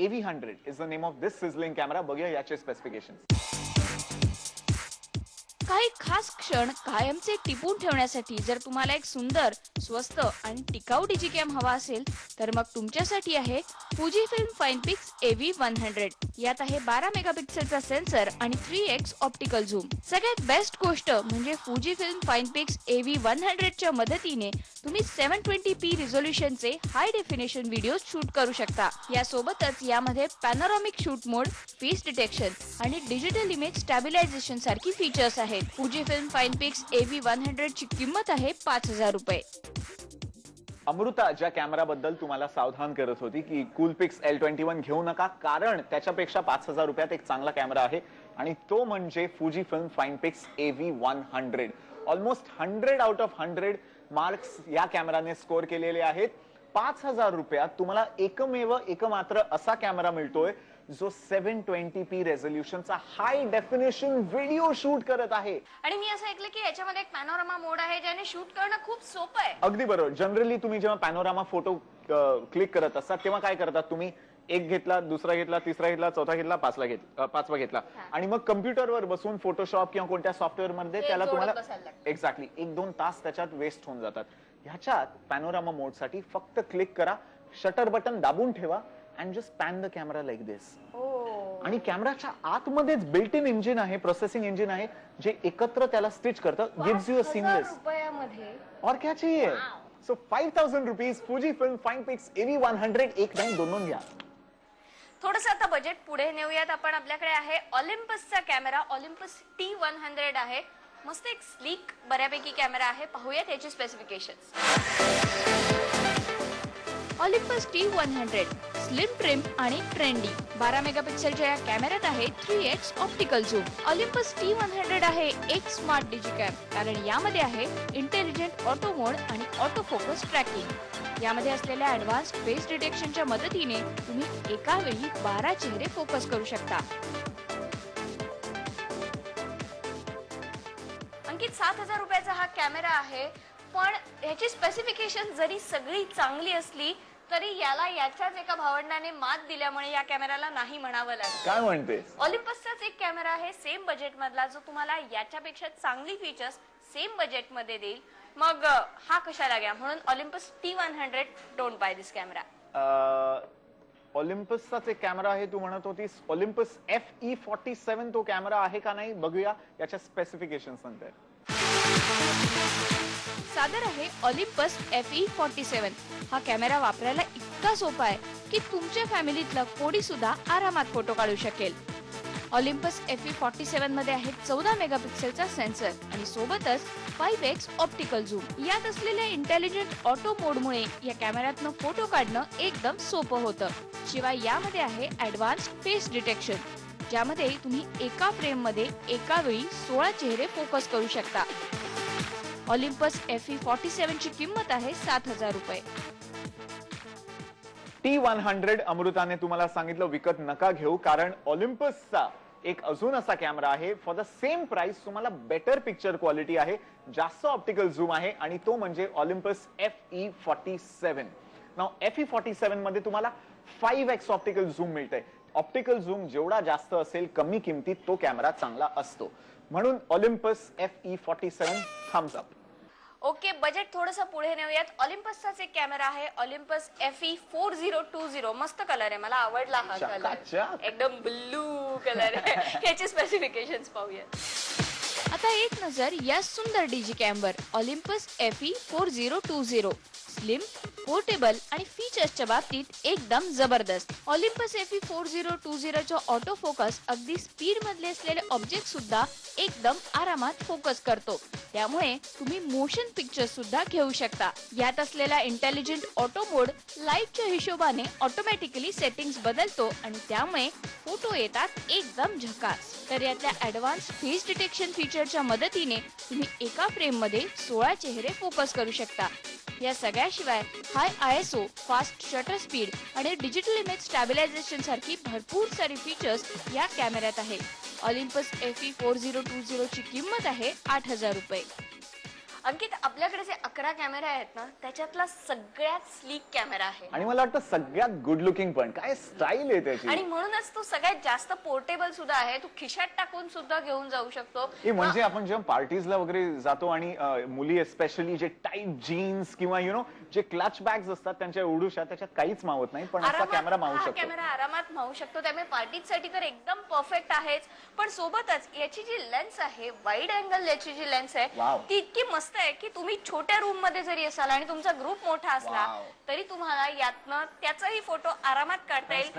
AV100 is the name of this sizzling camera. बघूया याचे specifications. काही खास क्षण कायमचे टिपून ठेवण्यासाठी जर तुम्हाला एक सुंदर, स्वस्त आणि टिकाऊ डिजिकॅम हवा असेल तर मग तुमच्यासाठी आहे Fujifilm FinePix AV100. यात आहे 12 मेगापिक्सेलचा सेन्सर आणि 3x ऑप्टिकल झूम. सगळ्यात बेस्ट गोष्ट म्हणजे Fujifilm FinePix AV100 च्या मदतीने तुम्ही 720p रिझोल्यूशनचे हाय डेफिनेशन व्हिडिओ शूट करू शकता. यासोबतच यामध्ये पॅनोरामिक शूट मोड, फेस डिटेक्शन आणि डिजिटल इमेज स्टॅबिलायझेशन सारखी फीचर्स आहेत. Fujifilm FinePix AV100 ची किंमत आहे 5000 रुपये. अमृता ज्या कॅमेरा बद्दल तुम्हाला सावधान करत होती की Coolpix L21 घेऊ नका, कारण त्याच्यापेक्षा 5000 रुपयात एक चांगला कॅमेरा आहे आणि तो म्हणजे Fujifilm FinePix AV100. Almost 100 out of 100 marks या कॅमेराने स्कोर केलेले आहेत. 5000 रुपयात तुम्हाला एकमेव एकमात्र असा कॅमेरा मिळतोय जो 720p रेझोल्यूशनचा हाय डेफिनेशन व्हिडिओ शूट करत आहे. आणि मी असं ऐकलं की याच्यामध्ये एक पॅनोरामा मोड आहे ज्याने शूट करणं खूप सोपं आहे. अगदी बरोबर. जनरली तुम्ही जेव्हा पॅनोरामा फोटो क्लिक करत असतात तेव्हा काय करतात तुम्ही? एक घेतला, दुसरा घेतला, तिसरा घेतला, चौथा घेतला, पाचवा घेतला आणि मग कम्प्युटरवर बसून फोटोशॉप किंवा कोणत्या सॉफ्टवेअर मध्ये त्याला तुम्हाला एक्झॅक्टली 1-2 तास त्याच्यात वेस्ट होऊन जातात. ह्याच्यात पॅनोरामा मोड साठी फक्त क्लिक करा, शटर बटन दाबून ठेवा and just pan the camera like this. आणि कॅमेराच्या आतमध्येच बिल्ट इन इंजिन आहे, प्रोसेसिंग इंजिन आहे जे एकत्र त्याला स्टिच करतं. Gives you a seamless. और क्या चाहिए? So 5000 rupees Fujifilm FinePix AV100. एक नाही, दोन घ्या. थोडंसं आता बजेट पुढे नेऊयात आपण. आपल्याकडे आहे ऑलिम्पसचा कॅमेरा. ऑलिम्पस T100 आहे. मस्त एक स्लीक बऱ्यापैकी कॅमेरा आहे. पाहूयात याची specifications. Olympus T100 slim trim आणि ट्रेंडी. 12 मेगापिक्सेलच्या या कॅमेऱ्यात आहे 3x optical zoom. Olympus T100 आहे एक स्मार्ट डिजिकॅम, कारण यामध्ये आहे इंटेलिजंट ऑटो मोड आणि ऑटो फोकस ट्रॅकिंग. यामध्ये असलेल्या ऍडव्हान्स फेस डिटेक्शनच्या मदतीने तुम्ही एका वेळी 12 चेहरे फोकस करू शकता. अंकित, 7000 रुपयाचा हा कॅमेरा आहे, पण ह्याची स्पेसिफिकेशन जरी सगळी चांगली असली तरी याला याच्याच एका भावंडाने मात दिल्यामुळे या कॅमेराला नाही म्हणावं लागेल. काय म्हणते? ऑलिम्पसचाच एक कॅमेरा आहे सेम बजेट मधला जो तुम्हाला याच्यापेक्षा चांगली फीचर्स सेम बजेट मध्ये देईल. मग हा कशाला घ्या? म्हणून Olympus T100 don't buy this camera. ऑलिम्पसचाच एक कॅमेरा आहे तू म्हणत होतीस. ऑलिम्पस FE47 तो कॅमेरा आहे का नाही बघूया याच्या स्पेसिफिकेशन्स नंतर. सादर आहे ऑलिम्पस FE47. हा कॅमेरा वापरायला इतका सोपा आहे की तुमच्या फॅमिलीतला कोणी सुद्धा आरामात फोटो काढू शकेल. ऑलिम्पस FE47 मध्ये आहे 14 मेगापिक्सेलचा सेन्सर आणि सोबतच 5x ऑप्टिकल झूम. यात असलेल्या इंटेलिजंट ऑटो मोडमुळे या कॅमेऱ्यातनं फोटो काढणं एकदम सोपं होतं. शिवाय यामध्ये आहे ऍडव्हान्स फेस डिटेक्शन, ज्यामध्ये तुम्ही एका फ्रेम मध्ये एका वेळी 16 चेहरे फोकस करू शकता. ऑलिम्पस FE47 ची किंमत आहे 7000 रुपये. T100 अमृताने तुम्हाला सांगितलं विकत नका घेऊ, कारण ऑलिम्पसचा एक अजून असा कॅमेरा आहे फॉर द सेम प्राइस. तुम्हाला बेटर पिक्चर क्वालिटी आहे, जास्त ऑप्टिकल झूम आहे आणि तो म्हणजे ऑलिम्पस FE47. नाउ FE47 मध्ये तुम्हाला 5x ऑप्टिकल झूम मिळतंय. ऑप्टिकल झूम जेवढा जास्त असेल कमी किमतीत तो कॅमेरा चांगला असतो. म्हणून Olympus FE47 thumbs up. Okay, budget थोडंसं पुढे नेऊयात. ऑलिम्पसचाच एक कॅमेरा आहे ऑलिम्पस FE4020. मस्त कलर आहे, मला आवडला हा कलर. एकदम ब्लू कलर आहे. ह्याची स्पेसिफिकेशन्स पाहूयात. आता एक नजर या सुंदर डिजिकॅमवर. ऑलिम्पस FE4020 स्लिम, पोर्टेबल आणि फीचर्सच्या बाबतीत एकदम जबरदस्त. ऑलिम्पस FE4020 चा ऑटो फोकस अगदी स्पीड मधले असलेले ऑब्जेक्ट सुद्धा एकदम आरामात फोकस करतो. त्यामुळे तुम्ही मोशन पिक्चर सुद्धा घेऊ शकता. यात असलेला इंटेलिजंट ऑटो मोड लाईटच्या हिशोबाने ऑटोमॅटिकली सेटिंग्स बदलतो आणि त्यामुळे फोटो येतात एकदम झकास. तर यातल्या ऍडव्हान्स फेस डिटेक्शन फीचरच्या मदतीने तुम्ही एका फ्रेम मध्ये 16 चेहरे फोकस करू शकता. या सगळ्याशिवाय हाय ISO, फास्ट शटर स्पीड आणि डिजिटल इमेज स्टॅबिलायझेशन सारखी भरपूर सारी फीचर्स या कॅमेऱ्यात आहेत. ऑलिम्पस FE4020 ची किंमत आहे 8000 रुपये. अंकित, आपल्याकडे जे 11 कॅमेरा आहेत ना, त्याच्यातला सगळ्यात स्लीक कॅमेरा आहे आणि मला वाटतं सगळ्यात गुड लुकिंग पण. काय स्टाईल आहे त्याची. आणि म्हणूनच तो सगळ्यात जास्त पोर्टेबल सुद्धा आहे. तू खिशात टाकून सुद्धा घेऊन जाऊ शकतो. म्हणजे आपण जेव्हा पार्टीजला वगैरे जातो आणि मुली स्पेशली जे टाईट जीन्स किंवा जे क्लच बॅग्स असतात त्यांच्या एवढूशा, त्याच्यात काहीच मावत नाही, पण असा कॅमेरा मावू शकतो. कॅमेरा आरामात मावू शकतो. त्यामुळे पार्टीसाठी तर एकदम परफेक्ट आहेच. पण सोबतच याची जी लेन्स आहे, वाईड अँगल याची जी लेन्स आहे, ती इतकी मस्त आहे की तुम्ही छोट्या रूम मध्ये जरी असाल आणि तुमचा ग्रुप मोठा असला तरी तुम्हाला यातनं त्याचाही फोटो आरामात काढता येईल.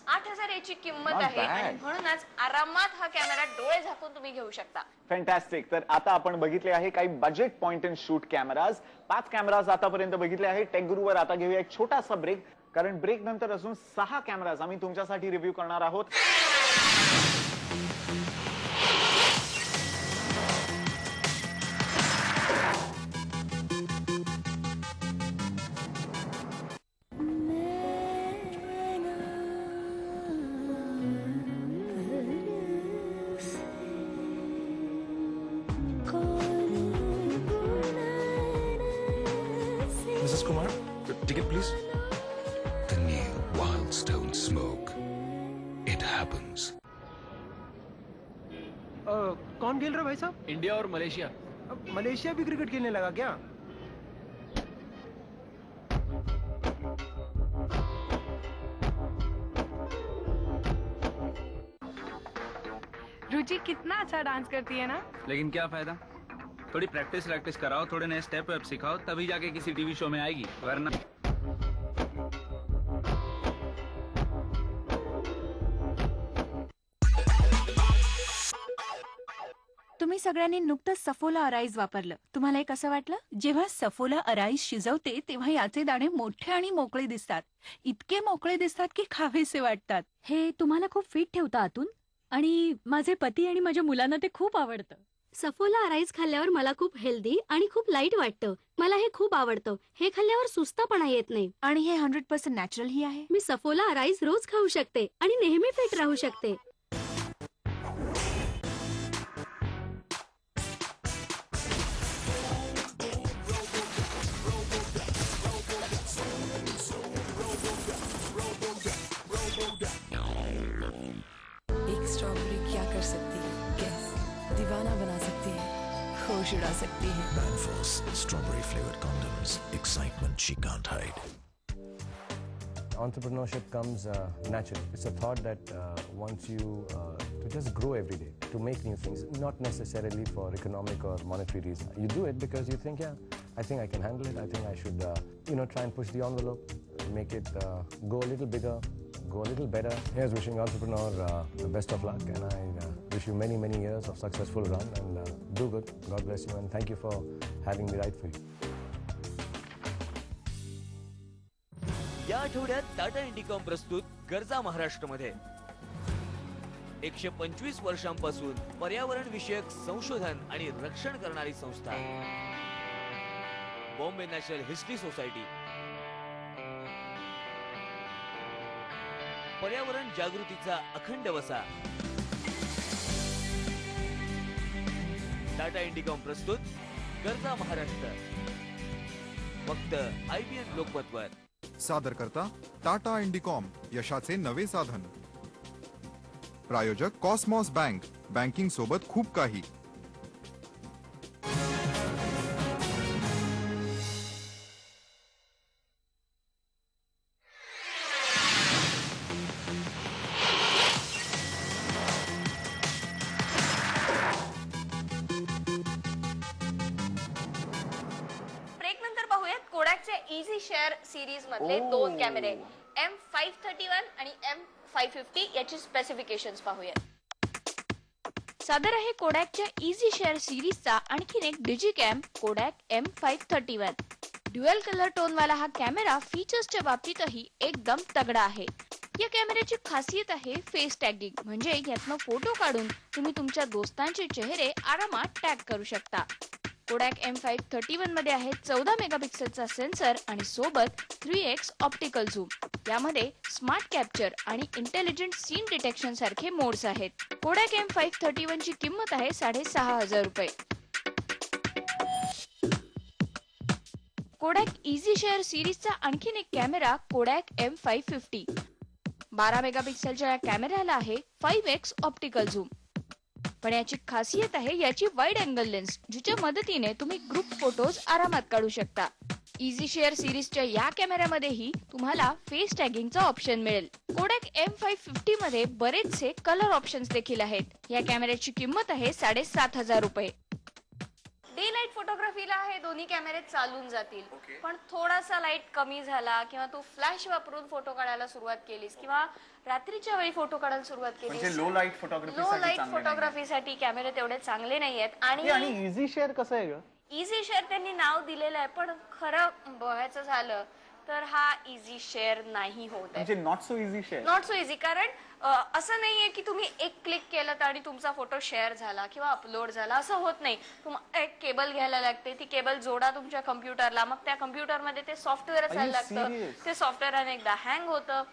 8,000 याची किंमत आहे आणि म्हणूनच आरामात हा कॅमेरा डोळे झाकून तुम्ही घेऊ शकता. फॅन्टॅस्टिक. तर आता आपण बघितले आहे काही budget point and shoot cameras. 5 cameras आतापर्यंत बघितले आहे. टेक गुरुवर आता घेऊया एक छोटासा ब्रेक, कारण ब्रेक नंतर अजून 6 कॅमेराज आम्ही तुमच्यासाठी रिव्ह्यू करणार आहोत. Mrs. Kumar, ticket please. The new Wildstone Smoke. It happens. कौन खेल रहा है भाई साहब? इंडिया और मलेशिया. मलेशिया भी क्रिकेट खेलने लगा क्या? रुचि कितना अच्छा डांस करती है ना. लेकिन क्या फायदा, थोड़ी प्रैक्टिस कराओ, थोड़े नए स्टेप वेप सिखाओ, तभी जाके किसी टीवी शो में आएगी, वरना. तुम्ही सगळ्यांनी नुकतंच सफोला अराईज वापरलं. तुम्हाला हे कसं वाटलं? जेव्हा सफोला अराईज शिजवते तेव्हा याचे दाणे मोठे आणि मोकळे दिसतात. इतके मोकळे दिसतात की खावेसे वाटतात. हे तुम्हाला खूप फिट ठेवतं आतून, आणि माझे पती आणि माझ्या मुलांना ते खूप आवडतं. सफोला अराईज खाल्ल्यावर मला खूप हेल्दी आणि खूप लाईट वाटतं. मला हे खूप आवडतं. हे खाल्ल्यावर सुस्तपणा येत नाही आणि हे 100% नॅचरल ही आहे. मी सफोला अराईज रोज खाऊ शकते आणि नेहमी फिट राहू शकते. एक स्ट्रॉबेरी क्या कर सकती है? कैस दीवाना बना सकती है, होश उड़ा सकती है. Banfos strawberry flavored condoms. Excitement she can't hide. Entrepreneurship comes naturally. It's a thought that wants you to just grow every day, to make new things, not necessarily for economic or monetary reasons. You do it because you think, yeah, I think I can handle it. I think I should, try and push the envelope, make it go a little bigger, go a little better. Here's wishing entrepreneur the best of luck, and I wish you many, many years of successful run, and do good. God bless you, and thank you for having me right for you. या आठवड्यात टाटा इंडिकॉम प्रस्तुत गरजा महाराष्ट्रमध्ये 125 वर्षांपासून पर्यावरण विषयक संशोधन आणि रक्षण करणारी संस्था बॉम्बे नॅशनल हिस्ट्री सोसायटी. पर्यावरण जागृतीचा अखंड वसा. टाटा इंडिकॉम प्रस्तुत गरजा महाराष्ट्र, फक्त IBN लोकमतवर. सादर करता टाटा इंडिकॉम, यशाचे नवे साधन. प्रायोजक कॉस्मॉस बँक, बँकिंग सोबत खूप काही. इझी शेअर सिरीज मधले 2 कॅमेरे M531 आणि M550 याची स्पेसिफिकेशन्स पाहूया. सादर आहे कोडॅकच्या इझी शेअर सिरीजचा आणखीन एक digicam Kodak M531. Dual colour tone वाला हा कॅमेरा फीचर्सच्या बाबतीतही एकदम तगडा आहे. या कॅमेऱ्याची खासियत आहे फेस टॅगिंग, म्हणजे यातनं फोटो काढून तुम्ही तुमच्या दोस्तांचे चेहरे आरामात टॅग करू शकता. कोडॅक M531 मध्ये आहे 14 मेगापिक्सेलचा सेन्सर आणि सोबत 3x ऑप्टिकल झूम. यामध्ये स्मार्ट कॅप्चर आणि इंटेलिजंट सीन डिटेक्शन सारखे मोड्स आहेत. कोडॅक M531 ची किंमत आहे 6,500 रुपये. कोडॅक इझी शेअर सिरीजचा आणखीन एक कॅमेरा कोडॅक M550. 12 मेगापिक्सेलच्या या कॅमेऱ्याला आहे 5x ऑप्टिकल झूम. पण याची खासियत आहे याची वाईड अँगल लेन्स, जिच्या मदतीने तुम्ही ग्रुप फोटोज आरामात काढू शकता. इझी शेअर सिरीजच्या या कॅमेऱ्यामध्येही तुम्हाला फेस टॅगिंगचा ऑप्शन मिळेल. कोडॅक M550 मध्ये बरेचसे कलर ऑप्शन्स देखील आहेत. या कॅमेऱ्याची किंमत आहे 7,500 रुपये. डे लाईट फोटोग्राफीला हे दोन्ही कॅमेरे चालून जातील, पण थोडासा लाईट कमी झाला किंवा तू फ्लॅश वापरून फोटो काढायला सुरुवात केलीस किंवा रात्रीच्या वेळी फोटो काढायला सुरुवात केलीस, म्हणजे low light photography low light फोटोग्राफीसाठी कॅमेरे तेवढे चांगले नाहीयेत. आणि इझी शेअर कसं आहे ग? इझी शेअर त्यांनी नाव दिलेलं आहे, पण खरं बघायचं झालं तर हा इझी शेअर नाही होत आहे. म्हणजे not so easy share. Not so easy, कारण असं नाहीये की तुम्ही एक क्लिक केलं आणि तुमचा फोटो शेअर झाला किंवा अपलोड झाला, असं होत नाही. तुम्हाला एक केबल घ्यायला लागते, ती केबल जोडा तुमच्या कम्प्युटरला, मग त्या कम्प्युटरमध्ये ते सॉफ्टवेअर असायला लागतं, ते सॉफ्टवेअर अनेकदा हँग होतं.